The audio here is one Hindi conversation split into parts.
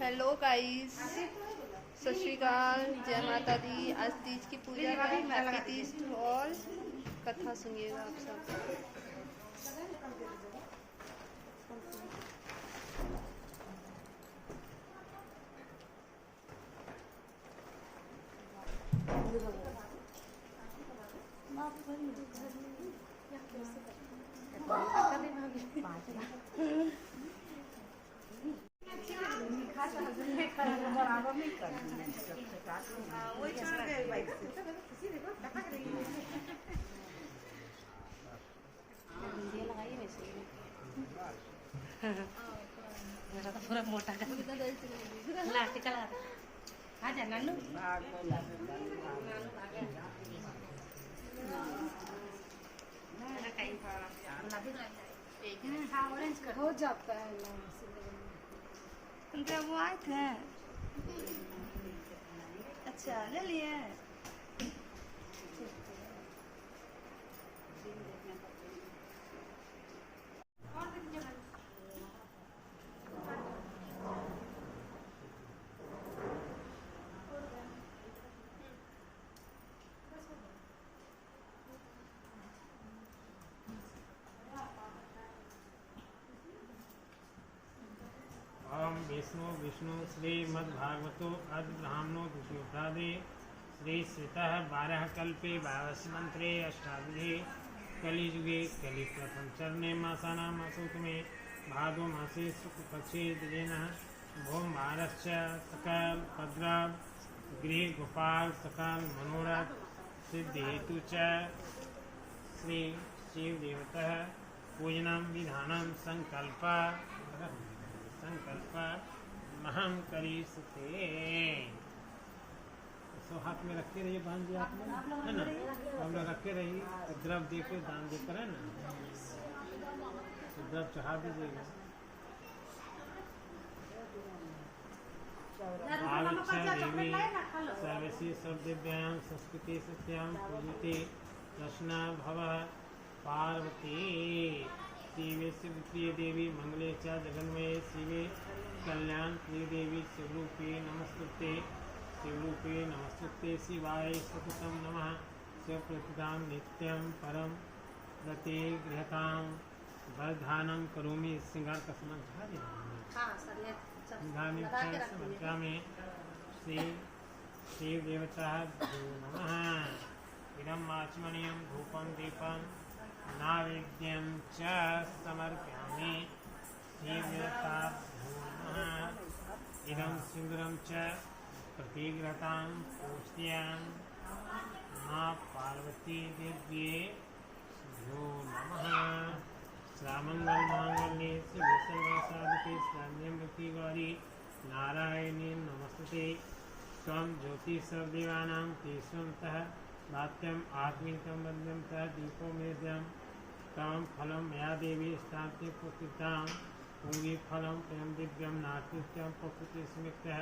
हेलो गाइस, सत श्री अकाल, जय माता दी। आज तीज की पूजा है, हैप्पी तीज टू ऑल। कथा सुनिएगा आप सब। मेरा तो पूरा मोटा कर लास्ट चला आ जा नानू ऑरेंज कर हो जाता है वो आए थे। अच्छा ले लिए विष्णु श्रीमद्भागवतो अद्य ब्राह्मणो द्वितीयोऽध्याये श्री श्रीतः 12 कल्पे 12 मंत्रे अष्टादशे कलियुगे कलि प्रथम चरणे मासानां मासोत्तमे भादो मासे शुक्लपक्षे द्विजेनः भौमारश्च सकल पद्रव गृह गोपाल सकल मनोरथ सिद्धि हेतु च श्री शिव देवतः पूजनम विधानम संकल्प महम करी सुते। सो हाथ में रखे रहिए, बांध दिया आपने है ना। हम लोग रखे रहिए तो द्रव देकर दान देकर है ना, तो द्रव चढ़ा दीजिएगा। देवी सर्वसी सर्वदिव्यां संस्कृति सत्यां पूजिते दर्शना भव पार्वती शिवे शिवप्रिय देवी मंगले च जगन्मये शिवे कल्याण प्रिय देवी शिवरूपे नमस्तुते शिवाय सततं नमः। शिवप्रतिदां नित्यं परम रते गृहतां वरदानं करोमि। श्रृंगार का समान समझा में श्री शिव देवता नमः। इदम् आचमनीयं धूपं दीपं नैवेद्यं च समर्पयामि। श्रीदेवताभ्यो नमः। इदं सिन्दूरं च प्रतिगृहतां पूजयामि। मां पार्वती देव्यै नमः। श्रीमङ्गलमाङ्गल्ये शिवे सर्वासाधिके शरण्यं गौरी नारायणी नमस्ते। त्वं ज्योतिस्सर्वदेवानां तेष्वन्तः वात्यम आत्मीयं वन्द्यं च दीपो मेद्यं तम फलं मया देवी स्थाप्ते प्रकृतां पुंगी फलं प्रियं दिव्यं नाट्यं प्रकृति स्मृतः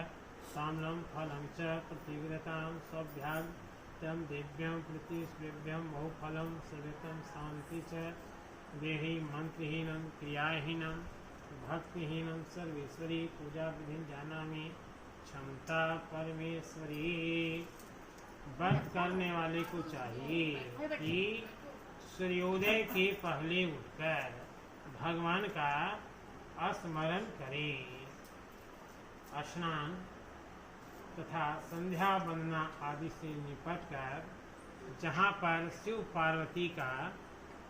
ताम्रं फलं च प्रतिगृहतां सौभ्यागं दिव्यं प्रतिस्पृभ्यं बहुफलं सेवितं शान्ति च देहि मंत्रहीनं क्रियाहीनं भक्तिहीनं सर्वेश्वरी पूजा विधिं जानामि क्षमता परमेश्वरी। व्रत करने वाले को चाहिए कि सूर्योदय के पहले उठकर भगवान का स्मरण करें, स्नान तथा संध्या वंदना आदि से निपटकर जहाँ पर शिव पार्वती का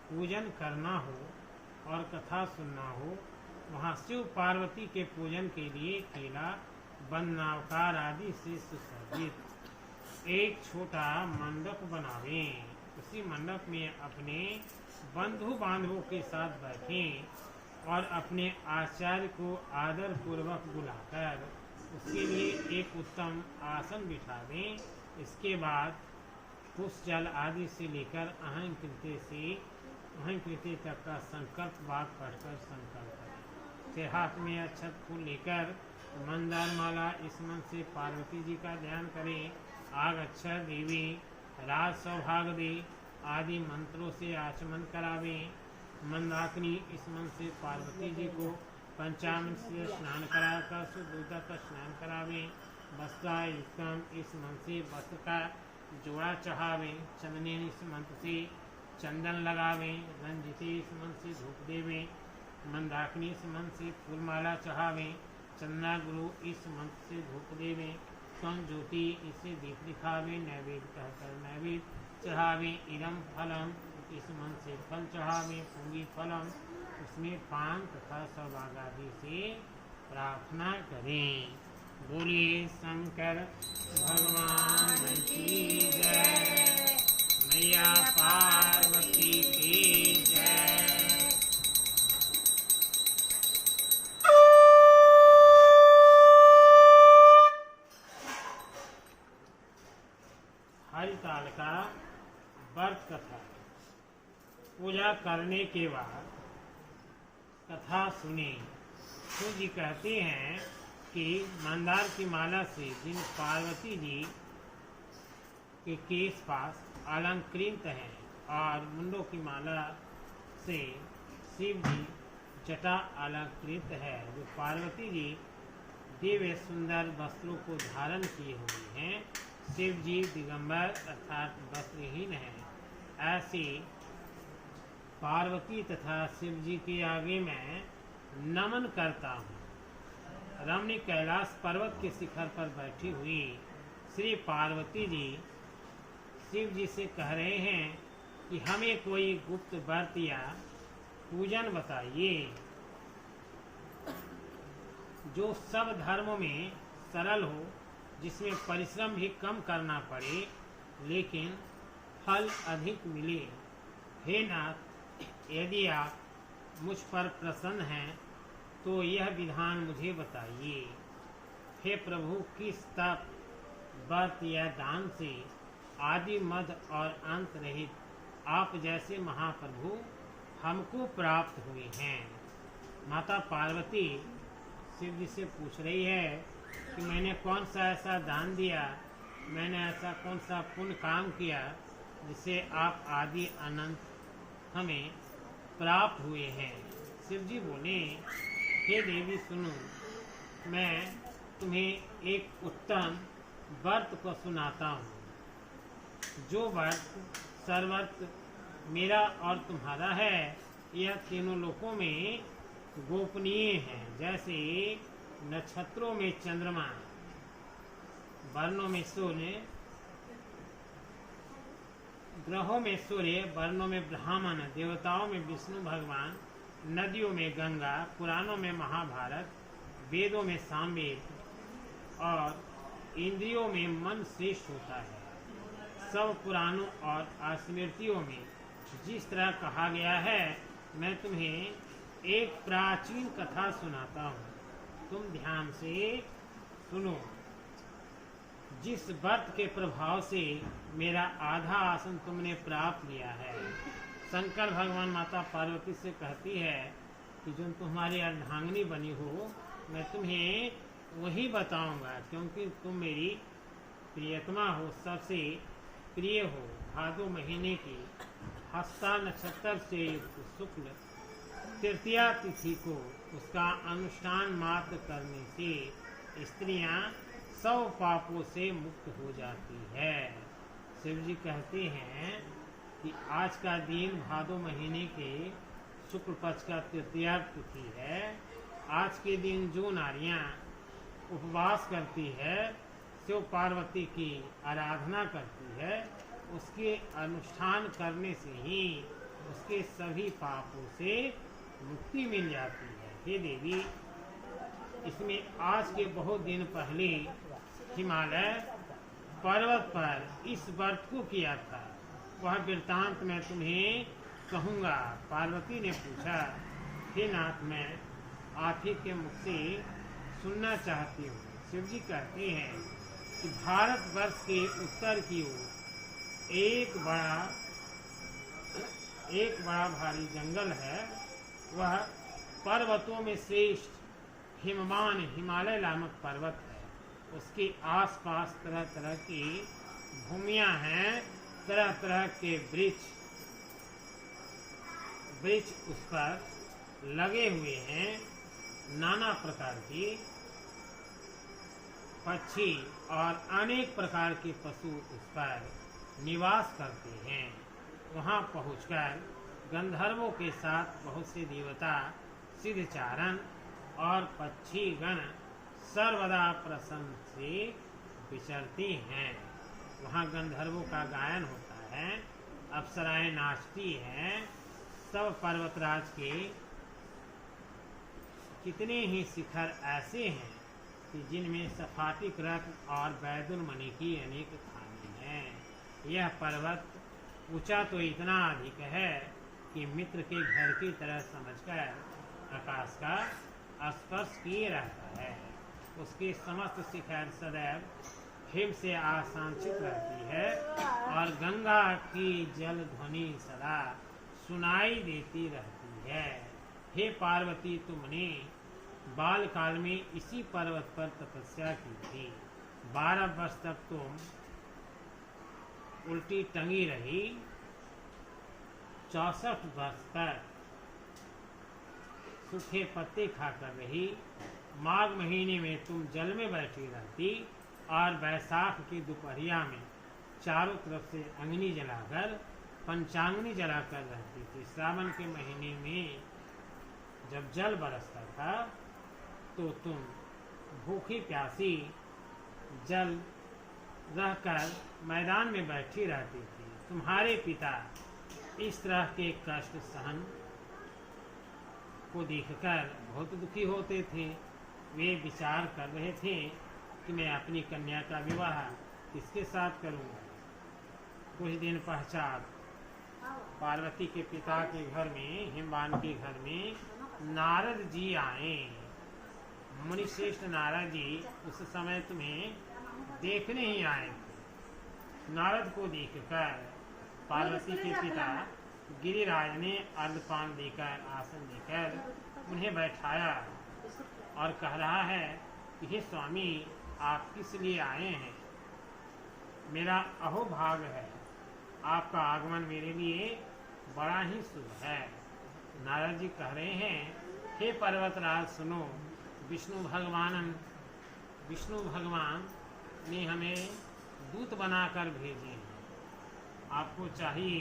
पूजन करना हो और कथा सुनना हो, वहाँ शिव पार्वती के पूजन के लिए केला वन्नावकार आदि से सुसज्जित एक छोटा मंडप बनावें। उसी मंडप में अपने बंधु बांधवों के साथ बैठें और अपने आचार्य को आदर पूर्वक बुलाकर उसके लिए एक उत्तम आसन बिठा दें। इसके बाद पुष्प जल आदि से लेकर अहंकृत्य तक का संकल्प वाक पढ़कर संकल्प करें। फिर हाथ में अक्षत फूल लेकर मंदार माला इस मन से पार्वती जी का ध्यान करें। आग अक्षर देवी राज सौभाग्य दे आदि मंत्रों से आचमन करावें। मंदाकिनी इस मन से पार्वती जी को पंचामृत से स्नान कराकर शुद्ध दूध का स्नान करावे, वस्त्रायुक्तम इस मन से वस्त्र का जोड़ा चढ़ावे, चंदने इस मंत्र से चंदन लगावे, रंजिते इस मन से धूप देवे, मंदाकिनी इस मन से फूलमाला चढ़ावे, चंदना गुरु इस मंत्र से धूप देवे, स्वयं ज्योति इससे दीप दिखावे, नैवेद्य कहकर नैवेद्य चढ़ावे, इदम फलम इस मन से फल चढ़ावे, पूरी फलम उसमें पान तथा सौभाग्य आदि से प्रार्थना करें। बोलिए शंकर भगवान की जय, मैया पार्वती की जय। हरिताल का व्रत कथा। पूजा करने के बाद कथा सुने। तो जी कहते हैं कि मंदार की माला से जिन पार्वती जी के केस पास अलंकृत हैं और मुंडों की माला से शिव जी जटा अलंकृत है, जो पार्वती जी दिव्य सुंदर वस्त्रों को धारण किए हुए हैं, शिव जी दिगंबर अर्थात वस्त्रहीन हैं, ऐसी पार्वती तथा शिव जी के आगे मैं नमन करता हूँ। रमणी कैलाश पर्वत के शिखर पर बैठी हुई श्री पार्वती जी शिव जी से कह रहे हैं कि हमें कोई गुप्त व्रत या पूजन बताइए जो सब धर्मों में सरल हो, जिसमें परिश्रम भी कम करना पड़े लेकिन फल अधिक मिले। हे नाथ, यदि आप मुझ पर प्रसन्न हैं तो यह विधान मुझे बताइए। हे प्रभु, किस तप, व्रत या दान से आदि मध्य और अंत रहित आप जैसे महाप्रभु हमको प्राप्त हुए हैं। माता पार्वती शिव जी से पूछ रही है कि मैंने कौन सा ऐसा दान दिया, मैंने ऐसा कौन सा पुण्य काम किया जिससे आप आदि अनंत हमें प्राप्त हुए हैं। शिव जी बोले, हे देवी सुनो, मैं तुम्हें एक उत्तम व्रत को सुनाता हूँ, जो व्रत सर्वत्र मेरा और तुम्हारा है। यह तीनों लोकों में गोपनीय है, जैसे नक्षत्रों में चंद्रमा, वर्णों में सूर्य, ग्रहों में सूर्य, वर्णों में ब्राह्मण, देवताओं में विष्णु भगवान, नदियों में गंगा, पुराणों में महाभारत, वेदों में सामवेद और इंद्रियों में मन श्रेष्ठ होता है। सब पुराणों और स्मृतियों में जिस तरह कहा गया है, मैं तुम्हें एक प्राचीन कथा सुनाता हूँ, तुम ध्यान से सुनो। जिस व्रत के प्रभाव से मेरा आधा आसन तुमने प्राप्त किया है। शंकर भगवान माता पार्वती से कहती है कि जो तुम्हारी अर्धांगिनी बनी हो, मैं तुम्हें वही बताऊंगा, क्योंकि तुम मेरी प्रियतमा हो, सबसे प्रिय हो। भादो महीने की हस्ता नक्षत्र से युक्त शुक्ल तृतीया तिथि को उसका अनुष्ठान मात्र करने से स्त्रियां सब पापों से मुक्त हो जाती है। शिव जी कहते हैं कि आज का दिन भादो महीने के शुक्ल पक्ष का तृतीया तिथि है। आज के दिन जो नारियां उपवास करती है, शिव पार्वती की आराधना करती है, उसके अनुष्ठान करने से ही उसके सभी पापों से मुक्ति मिल जाती है। हे देवी, इसमें आज के बहुत दिन पहले हिमालय पर्वत पर इस व्रत को किया था, वह वृत्तांत मैं तुम्हें कहूँगा। पार्वती ने पूछा, हे नाथ, मैं आप ही के मुख से सुनना चाहती हूँ। शिव जी कहते हैं कि भारतवर्ष के उत्तर की ओर एक बड़ा भारी जंगल है। वह पर्वतों में श्रेष्ठ हिमवान हिमालय नामक पर्वत है। उसके आसपास तरह तरह की भूमियां हैं, तरह तरह के वृक्ष उस पर लगे हुए हैं। नाना प्रकार के पक्षी और अनेक प्रकार के पशु उस पर निवास करते हैं। वहां पहुंचकर गंधर्वों के साथ बहुत से देवता, सिद्धचारण और पक्षीगण सर्वदा प्रसन्न से विचरती हैं। वहाँ गंधर्वों का गायन होता है, अप्सराएं नाचती हैं। सब पर्वतराज के कितने ही शिखर ऐसे हैं कि जिनमें सफाटिक रत्न और बैदुल मणि की अनेक खानी हैं। यह पर्वत ऊंचा तो इतना अधिक है कि मित्र के घर की तरह समझकर आकाश का स्पर्श किए रहता है। उसकी समस्त शिखर सदैव हिम से आशांचित रहती है और गंगा की जल ध्वनि सदा सुनाई देती रहती है। हे पार्वती, तुमने बाल काल में इसी पर्वत पर तपस्या की थी। 12 वर्ष तक तुम उल्टी टंगी रही। 64 वर्ष तक सूखे पत्ते खाकर रही। माघ महीने में तुम जल में बैठी रहती और बैसाख की दोपहरिया में चारों तरफ से अग्नि जलाकर पंचाग्नि जलाकर रहती थी। श्रावण के महीने में जब जल बरसता था तो तुम भूखी प्यासी जल रहकर मैदान में बैठी रहती थी। तुम्हारे पिता इस तरह के कष्ट सहन को देखकर बहुत दुखी होते थे। वे विचार कर रहे थे कि मैं अपनी कन्या का विवाह किसके साथ करूंगा। कुछ दिन पश्चात पार्वती के पिता के घर में, हिमवान के घर में नारद जी आए। मुनिश्रेष्ठ नारद जी उस समय तुम्हें देखने ही आए थे। नारद को देखकर पार्वती के पिता गिरिराज ने अर्धपान देकर, आसन देकर उन्हें बैठाया और कह रहा है कि हे स्वामी, आप किस लिए आए हैं? मेरा अहोभाग है, आपका आगमन मेरे लिए बड़ा ही शुभ है। नारद जी कह रहे हैं, हे पर्वतराज सुनो, विष्णु भगवान ने हमें दूत बनाकर भेजे हैं। आपको चाहिए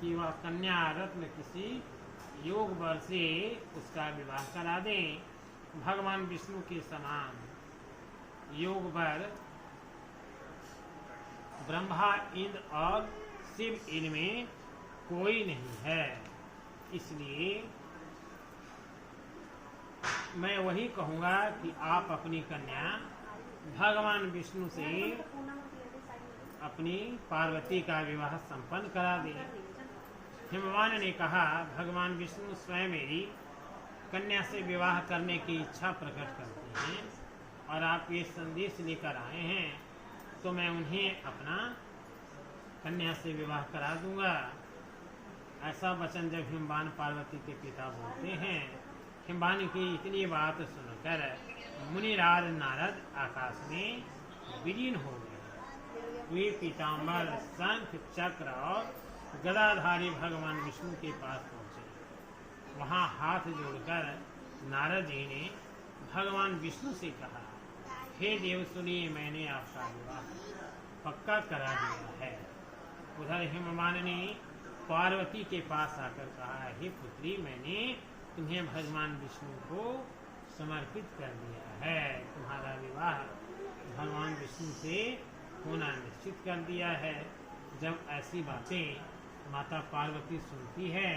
कि वह कन्या रत्न किसी योग वर से उसका विवाह करा दें। भगवान विष्णु के समान योग वर ब्रह्मा, इंद्र और शिव इनमें कोई नहीं है। इसलिए मैं वही कहूँगा कि आप अपनी कन्या भगवान विष्णु से अपनी पार्वती का विवाह संपन्न करा दें। हिमवान ने कहा, भगवान विष्णु स्वयं मेरी कन्या से विवाह करने की इच्छा प्रकट करते हैं और आप ये संदेश लेकर आए हैं, तो मैं उन्हें अपना कन्या से विवाह करा दूंगा। ऐसा वचन जब हिमवान पार्वती के पिता बोलते हैं, हिमवान की इतनी बात सुनकर मुनिराज नारद आकाश में विलीन हो गए। वे पीताम्बर, शंख, चक्र और गदाधारी भगवान विष्णु के पास पहुंचे। वहां हाथ जोड़कर नारद जी ने भगवान विष्णु से कहा, हे देव सुनिए, मैंने आपका विवाह पक्का करा दिया है। उधर हिमवान ने पार्वती के पास आकर कहा, हे पुत्री, मैंने तुम्हें भगवान विष्णु को समर्पित कर दिया है। तुम्हारा विवाह भगवान विष्णु से होना निश्चित कर दिया है। जब ऐसी बातें माता पार्वती सुनती है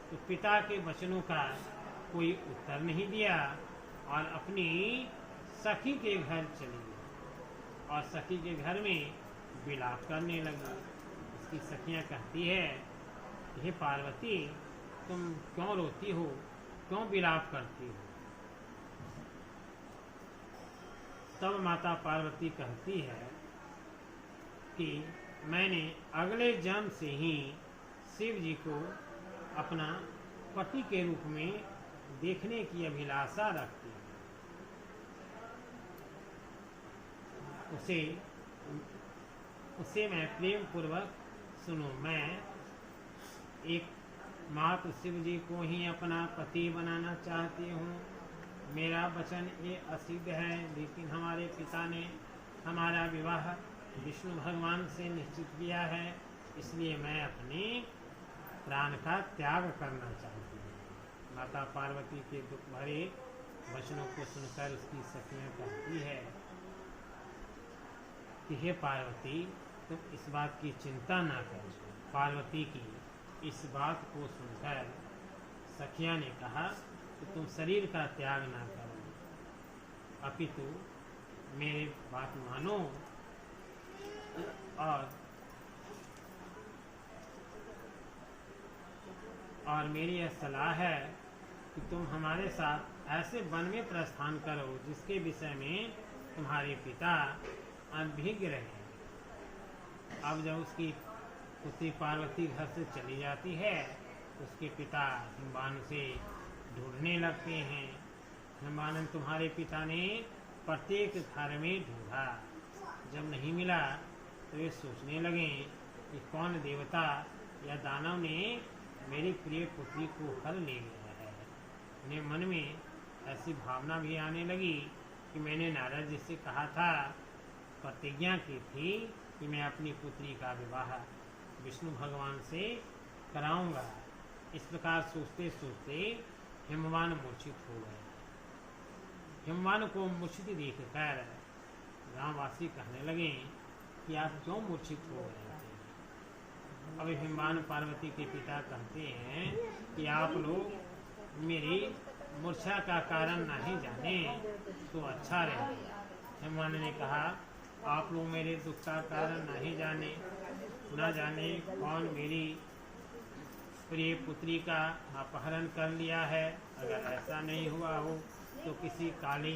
तो पिता के वचनों का कोई उत्तर नहीं दिया और अपनी सखी के घर चली गई और सखी के घर में विलाप करने लगी। उसकी सखियां कहती है, हे पार्वती, तुम क्यों रोती हो, क्यों विलाप करती हो? तब माता पार्वती कहती है कि मैंने अगले जन्म से ही शिव जी को अपना पति के रूप में देखने की अभिलाषा रखती हूँ। उसे मैं प्रेम पूर्वक सुनो, मैं एक मात्र शिव जी को ही अपना पति बनाना चाहती हूँ मेरा वचन ये असिद्ध है, लेकिन हमारे पिता ने हमारा विवाह विष्णु भगवान से निश्चित किया है, इसलिए मैं अपने प्राण का त्याग करना चाहती हूँ। माता पार्वती के दुख भरे वचनों को सुनकर उसकी सखियाँ कहती है कि हे पार्वती, तुम इस बात की चिंता ना करो। पार्वती की इस बात को सुनकर सखिया ने कहा कि तुम शरीर का त्याग ना करो, अपितु मेरी बात मानो और मेरी यह सलाह है कि तुम हमारे साथ ऐसे वन में प्रस्थान करो जिसके विषय में तुम्हारे पिता अनभिज्ञ रहे। अब जब उसकी पुत्री पार्वती घर से चली जाती है, उसके पिता हिमवान से ढूंढने लगते हैं। हिमवान, तुम्हारे पिता ने प्रत्येक घर में ढूंढा, जब नहीं मिला तो वे सोचने लगे कि कौन देवता या दानव ने मेरी प्रिय पुत्री को हर ले लिया है। उन्हें मन में ऐसी भावना भी आने लगी कि मैंने नारद जी से कहा था, प्रतिज्ञा की थी कि मैं अपनी पुत्री का विवाह विष्णु भगवान से कराऊंगा। इस प्रकार सोचते सोचते हिमवान मूर्छित हो गए। हिमवान को मूर्छित देखकर गांववासी कहने लगे कि आप क्यों मूर्छित हो गए थे? अब हिमवान पार्वती के पिता कहते हैं कि आप लोग मेरी मूर्छा का कारण नहीं जाने तो अच्छा रहे। हिमवान ने कहा, आप लोग मेरे दुख का कारण नहीं जाने, न जाने कौन मेरी प्रिय पुत्री का अपहरण कर लिया है। अगर ऐसा नहीं हुआ हो तो किसी काले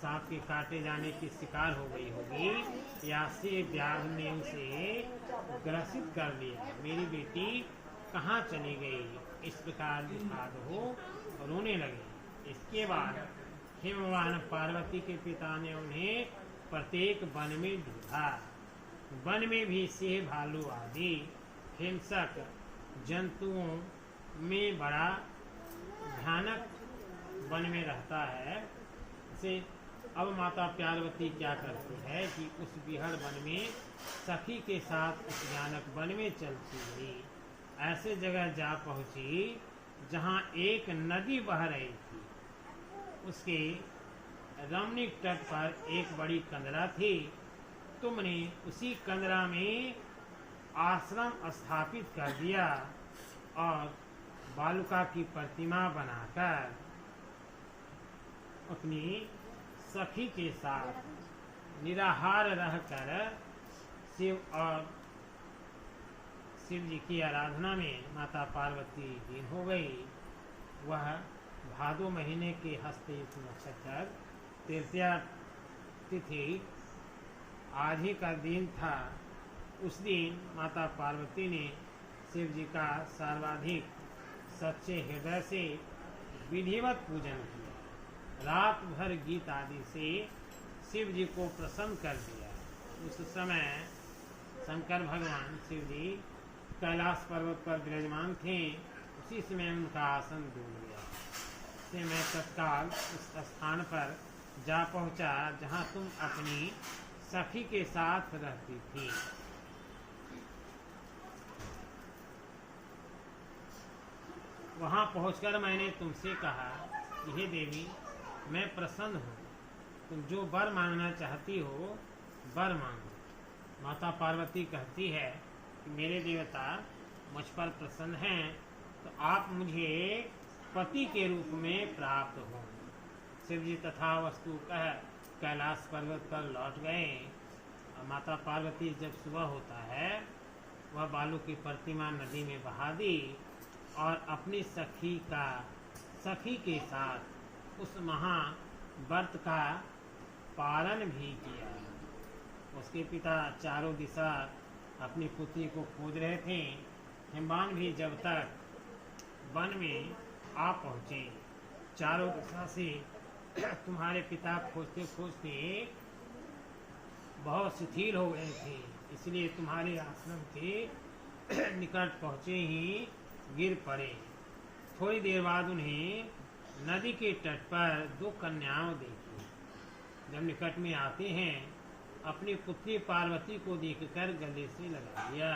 सांप के काटे जाने की शिकार हो गई होगी, या से व्याध ने उसे ग्रसित कर लिया। मेरी बेटी कहाँ चली गई? इस प्रकार विषाद हो रोने लगे। इसके बाद हिमवान पार्वती के पिता ने उन्हें प्रत्येक वन में ढूंढा। वन में भी सिंह, भालू आदि हिंसक जंतुओं में बड़ा भयानक वन में रहता है। से अब माता पार्वती क्या करती है कि उस बिहड़ वन में सखी के साथ उस भयानक वन में चलती हुई ऐसे जगह जा पहुंची जहां एक नदी बह रही थी। उसके रमणीक तट पर एक बड़ी कंदरा थी। तुमने उसी कंदरा में आश्रम स्थापित कर दिया और बालुका की प्रतिमा बनाकर अपनी सखी के साथ निराहार रहकर शिव जी की आराधना में माता पार्वती लीन हो गई। वह भादो महीने के हस्ते नक्षत्र तृतीया तिथि आज ही का दिन था। उस दिन माता पार्वती ने शिव जी का सर्वाधिक सच्चे हृदय से विधिवत पूजन किया। रात भर गीत आदि से शिव जी को प्रसन्न कर दिया। उस समय शंकर भगवान शिव जी कैलाश पर्वत पर विराजमान थे। उसी समय उनका आसन डूब गया। से मैं तत्काल उस स्थान पर जा पहुंचा जहां तुम अपनी सखी के साथ रहती थी। वहां पहुंचकर मैंने तुमसे कहा, हे देवी, मैं प्रसन्न हूँ, तुम जो वर मांगना चाहती हो वर मांगो। माता पार्वती कहती है कि मेरे देवता मुझ पर प्रसन्न हैं, तो आप मुझे पति के रूप में प्राप्त हो। शिव जी तथा वस्तु कह कैलाश पर्वत पर लौट गए। और माता पार्वती जब सुबह होता है, वह बालू की प्रतिमा नदी में बहा दी और अपनी सखी के साथ उस महाव्रत का पालन भी किया। उसके पिता चारों दिशा अपनी पुत्री को खोज रहे थे। हिमवान भी जब तक वन में आ पहुँचे, चारों दिशा से तुम्हारे पिता खोजते खोजते बहुत शिथिल हो गए थे, इसलिए तुम्हारे आश्रम के निकट पहुँचे ही गिर पड़े। थोड़ी देर बाद उन्हें नदी के तट पर दो कन्याओं देखी। जब निकट में आते हैं अपनी पुत्री पार्वती को देखकर गले से लगा लिया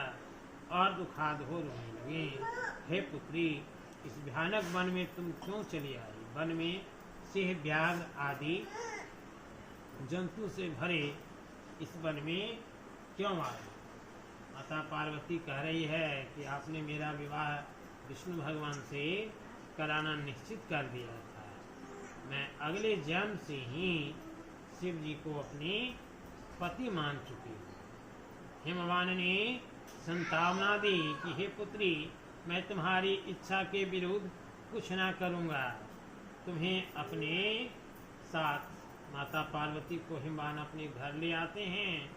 और दुखाद हो रोने लगे। हे पुत्री, इस भयानक वन में तुम क्यों चली आई? वन में सिंह, व्याघ्र आदि जंतु से भरे इस वन में क्यों आए? माता पार्वती कह रही है कि आपने मेरा विवाह विष्णु भगवान से कराना निश्चित कर दिया था। मैं अगले जन्म से ही शिव जी को अपने पति मान चुकी हूँ। हिमवान ने संतावना दी कि हे पुत्री, मैं तुम्हारी इच्छा के विरुद्ध कुछ ना करूँगा। तुम्हें अपने साथ माता पार्वती को हिमवान अपने घर ले आते हैं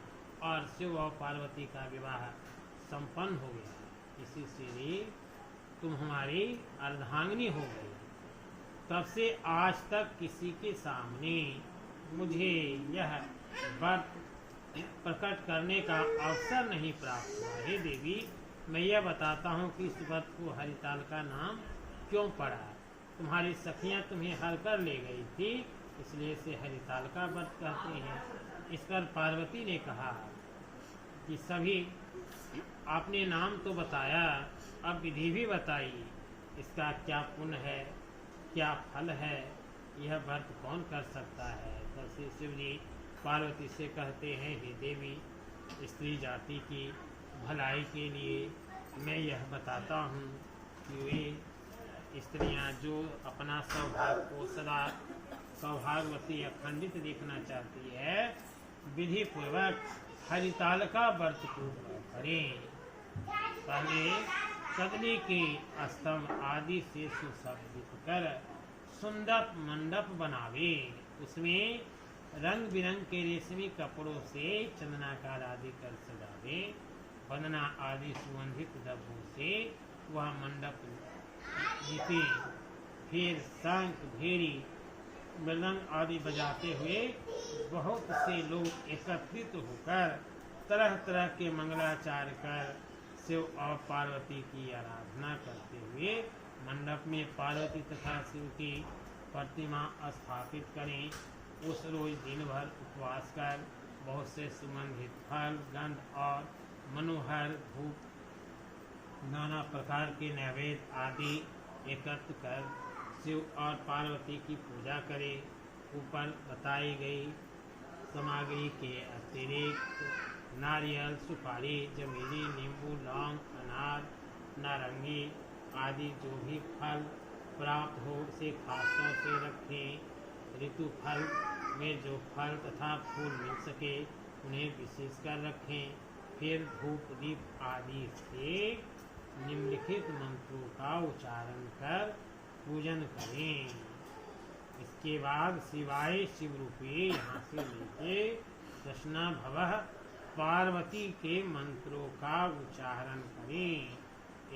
और शिव और पार्वती का विवाह संपन्न हो गया। इसी से तुम हमारी अर्धांगिनी हो गई। तब से आज तक किसी के सामने मुझे यह व्रत प्रकट करने का अवसर नहीं प्राप्त हुआ। हे देवी, मैं यह बताता हूँ कि इस व्रत को हरिताल का नाम क्यों पड़ा। तुम्हारी सखियाँ तुम्हें हर कर ले गई थी, इसलिए इसे हरिताल का व्रत कहते हैं। इस पर पार्वती ने कहा कि सभी आपने नाम तो बताया, अब विधि भी बताई। इसका क्या पुण्य है, क्या फल है, यह व्रत कौन कर सकता है? तब से शिव जी पार्वती से कहते हैं, हे देवी, स्त्री जाति की भलाई के लिए मैं यह बताता हूँ कि वे स्त्रियाँ जो अपना सौभाग्य को सदा सौभाग्यवती अखंडित देखना चाहती है, विधि पूर्वक हरिताल का व्रत को करें। पहले कदली के स्तंभ आदि से सुशोभित कर सुंदर मंडप बनावे। उसमें रंग बिरंग के रेशमी कपड़ों से चंदनाकार आदि कर सजावे। वंदना आदि सुगंधित द्रव्यों से वह मंडप जीते। फिर शंख, भेरी, मृदंग आदि बजाते हुए बहुत से लोग एकत्रित होकर तरह तरह के मंगलाचार कर शिव और पार्वती की आराधना करते हुए मंडप में पार्वती तथा शिव की प्रतिमा स्थापित करें। उस रोज दिन भर उपवास कर बहुत से सुगंधित फल, गंध और मनोहर धूप, नाना प्रकार के नैवेद्य आदि एकत्र कर शिव और पार्वती की पूजा करें। ऊपर बताई गई सामग्री के अतिरिक्त नारियल, सुपारी, जमीरी, नींबू, लौंग, अनार, नारंगी आदि जो भी फल प्राप्त हो उसे खासतौर से रखें। ऋतु फल में जो फल तथा फूल मिल सके उन्हें विशेषकर रखें। फिर धूप, दीप आदि से निम्नलिखित मंत्रों का उच्चारण कर पूजन करें। इसके बाद शिवाय शिव रूपी यहाँ से लेके कृष्णा भवः पार्वती के मंत्रों का उच्चारण करें।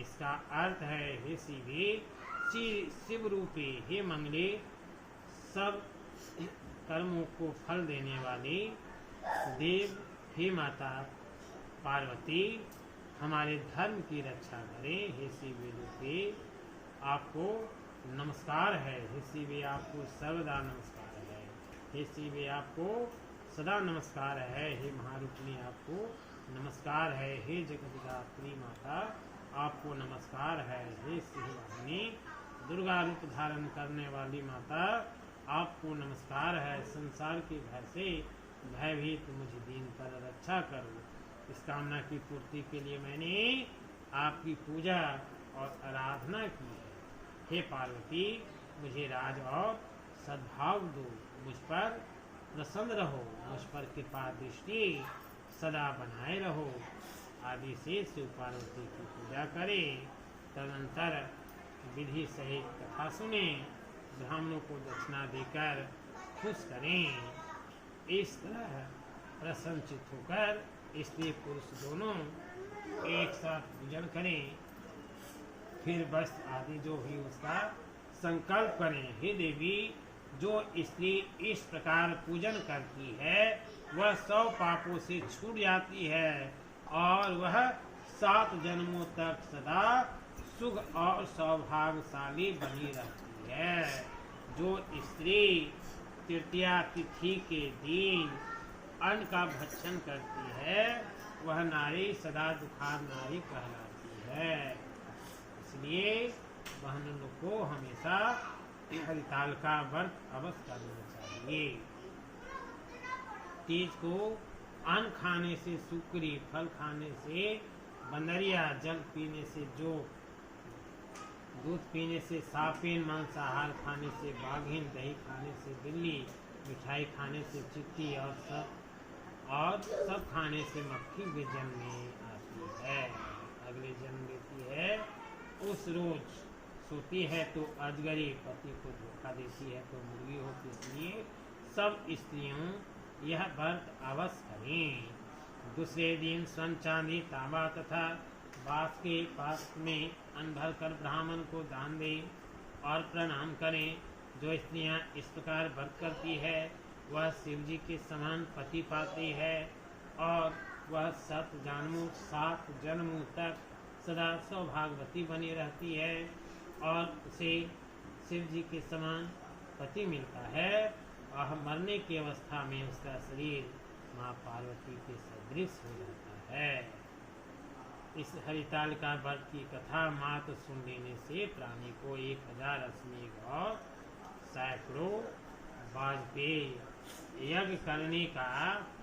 इसका अर्थ है, हे शिवे, शिव रूपी, हे मंगले, सब कर्मों को फल देने वाली देव, हे माता पार्वती, हमारे धर्म की रक्षा करें। हे शिव रूपी, आपको नमस्कार है। हे शिवे, आपको सर्वदा नमस्कार है। हे शिवे, आपको सदा नमस्कार है। हे महारूपिणी, आपको नमस्कार है। हे जगदगात्री माता, आपको नमस्कार है। हे शिववाहिनी, दुर्गा रूप धारण करने वाली माता, आपको नमस्कार है। संसार के भय से भयभीत मुझे दीन पर रक्षा करो। इस कामना की पूर्ति के लिए मैंने आपकी पूजा और आराधना की है। हे पार्वती, मुझे राज और सद्भाव दो, मुझ पर प्रसन्न रहो, मुझ पर कृपा दृष्टि सदा बनाए रहो। आदि से शिव पार्वती की पूजा करें। तदनंतर विधि सहित कथा सुने, ब्राह्मणों को दक्षिणा देकर खुश करें। इस तरह प्रसन्नचित होकर स्त्री पुरुष दोनों एक साथ पूजन करें। फिर वस्त्र आदि जो भी उसका संकल्प करें। हे देवी, जो स्त्री इस प्रकार पूजन करती है वह 100 पापों से छूट जाती है और वह 7 जन्मों तक सदा सुख और सौभाग्यशाली बनी रहती है। जो स्त्री तृतीया तिथि के दिन अन्न का भक्षण करती है वह नारी सदा दुखार नारी कहलाती है। इसलिए बहनों को हमेशा हरिताल का व्रत अवश्य करना चाहिए। तीज को अन्न खाने से, सुकरी फल खाने से, बंदरिया जल पीने से, जो दूध पीने से, सापेन मांसाहार खाने से, बाघिन दही खाने से, बिल्ली मिठाई खाने से, चिट्टी और सब खाने से मक्खी भी जन्म में आती है, अगले जन्म लेती है। उस रोज सोती है तो अजगरी, पति को धोखा देती है तो मुर्गी होती। इसलिए सब स्त्रियों यह व्रत अवश्य करें। दूसरे दिन स्वर्ण चांदी तांबा तथा बांस के पास में अन्न भर कर ब्राह्मण को दान दें और प्रणाम करें। जो स्त्रियां इस प्रकार व्रत करती है वह शिव जी के समान पति पाती है और वह 7 जन्मों तक सदा सौभाग्यवती बनी रहती है और उसे शिव जी के समान पति मिलता है और मरने की अवस्था में उसका शरीर माँ पार्वती के सदृश हो जाता है। इस हरिताल का व्रत की कथा मात्र सुन लेने से प्राणी को 1000 अश्वमेध और सैकड़ों वाजपेयी यज्ञ करने का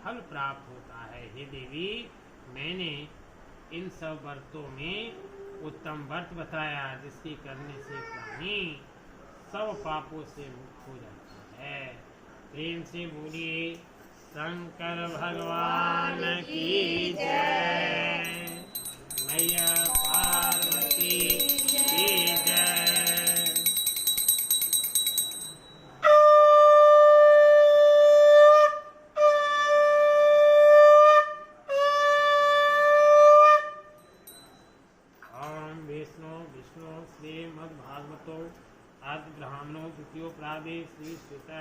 फल प्राप्त होता है। हे देवी, मैंने इन सब व्रतों में उत्तम व्रत बताया जिसके करने से प्राणी सब पापों से मुक्त हो जाता है। प्रेम से बोलिए शंकर भगवान की जय, मैया पार्वती की जय। श्रीमद्भागवतो आदि ब्राह्मणो द्वितीयो प्रादे श्री श्वेता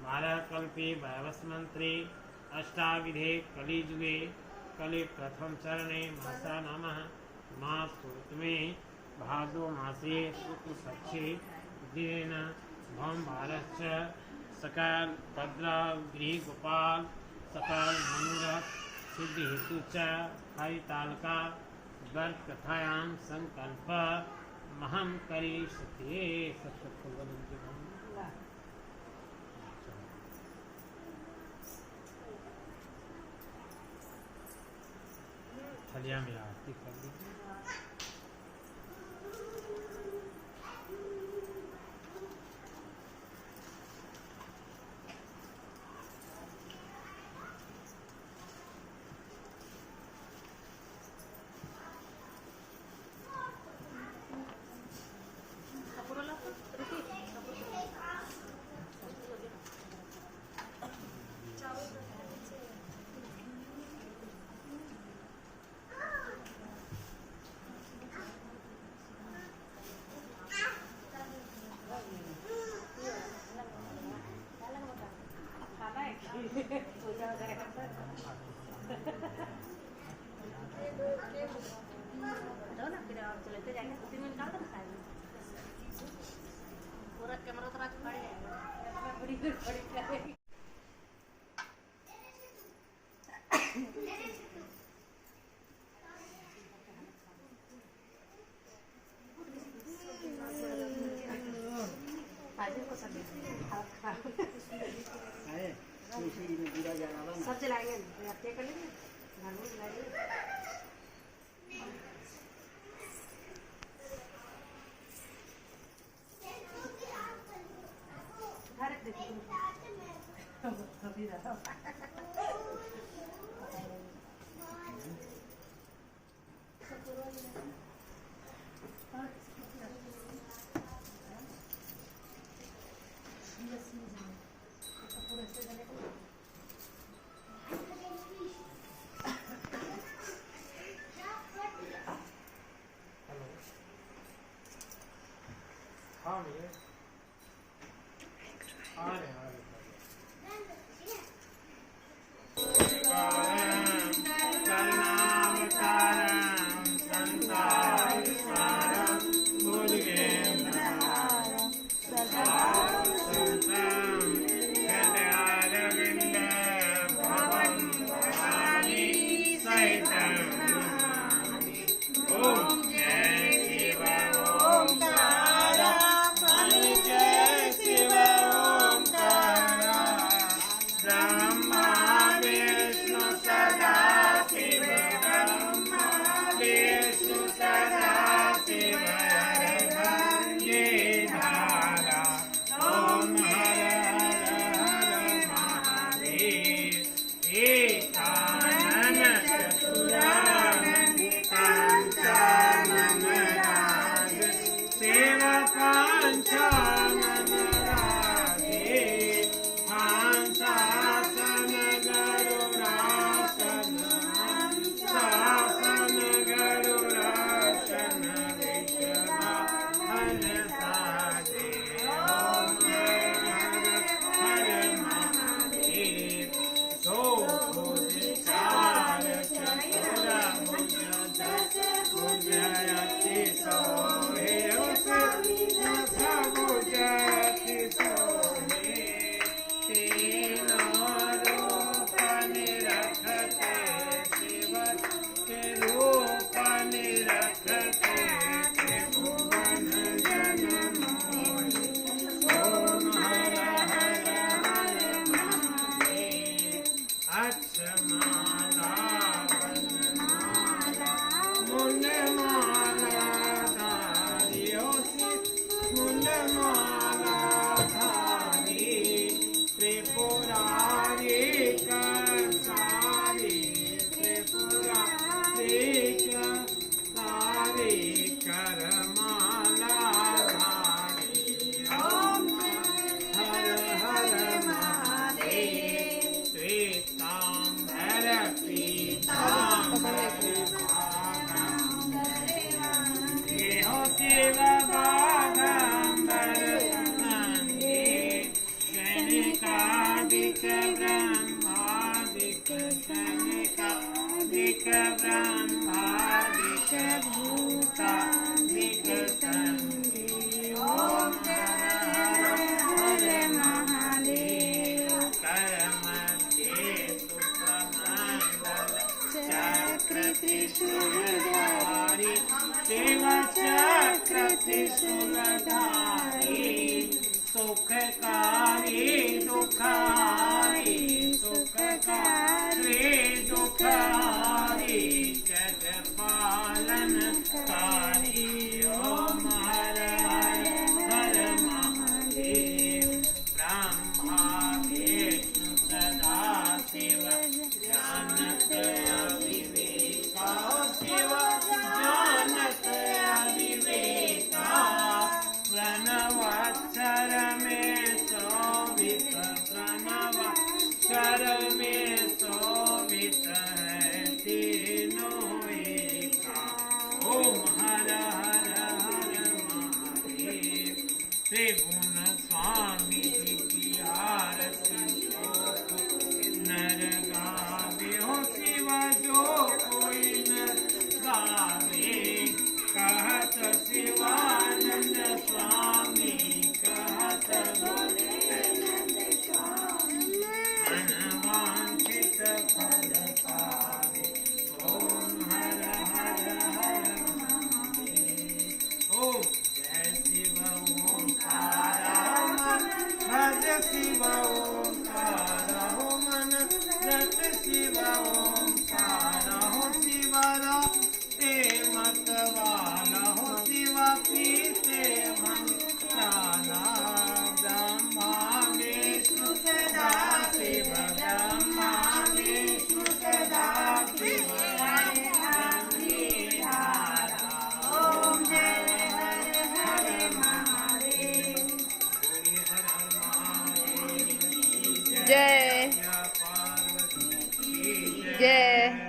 12 कल्पे वैवस्मंत्रे अष्टाविधे कलिजुगे कलि प्रथम चरणे मासा नमः मास सूतमे भादो मासे शुक्ल पक्षे दिन भम भारत सकल भद्रा गृह गोपाल सकल मनोरथ सिद्धि हेतु च हरिताल का व्रत कथायां संकल्प महम करिष्ये। थलिया में आरती कर लीजिए। पूरा कैमरा तो आज पड़े बड़ी सब चलाएंगे कर लेंगे हाँ भैया आ रहे वत्समाला मुंडमाला धारी मुंडमाला धारी त्रिपुरारी कंसारी त्रिपुरारी कंसारी करमाला धारी ओम हर हर महादेव श्वेतांबर पीतांबर शिव बागंबर नंदी शनिकादिक ब्रह्मादिक शनिकादिक ब्रह्मादिक भूतादिक संगी ओम हर हर महादेव करमध्य सुखमंडल चक्र त्रिशूलधारी शिव चक्र त्रिशूलधारी सुखकारी दुखारी सुखकारी दुखारी जगपालनकारी ओम हर हर महादेव ब्रह्मा विष्णु सदा शिव जानत अविवेका शिव जानत अविवेका प्रणवाक्षर में शोभित प्रणवाक्षर में शोभित है तीनों एका ओम हर हर हर महादेव त्रिगुण स्वामी जी की आरती नर गावे हो शिव जो कोई नर गावे कहत शिवानंद स्वामी कहत मनवांछित फल पावे ओम हर हर हर महादेव ओम जय शिव ओंकार भज शिव ओंकार हो मन रट शिव ओंकार हो शिवरा ते मतवाला हो शिवा पीते मन प्राणा ब्रह्मा विष्णु सदा शिव ब्रह्मा विष्णु सदा शिव ओम जय हर हर महादेव हर हर महादेव जय पार्वती जय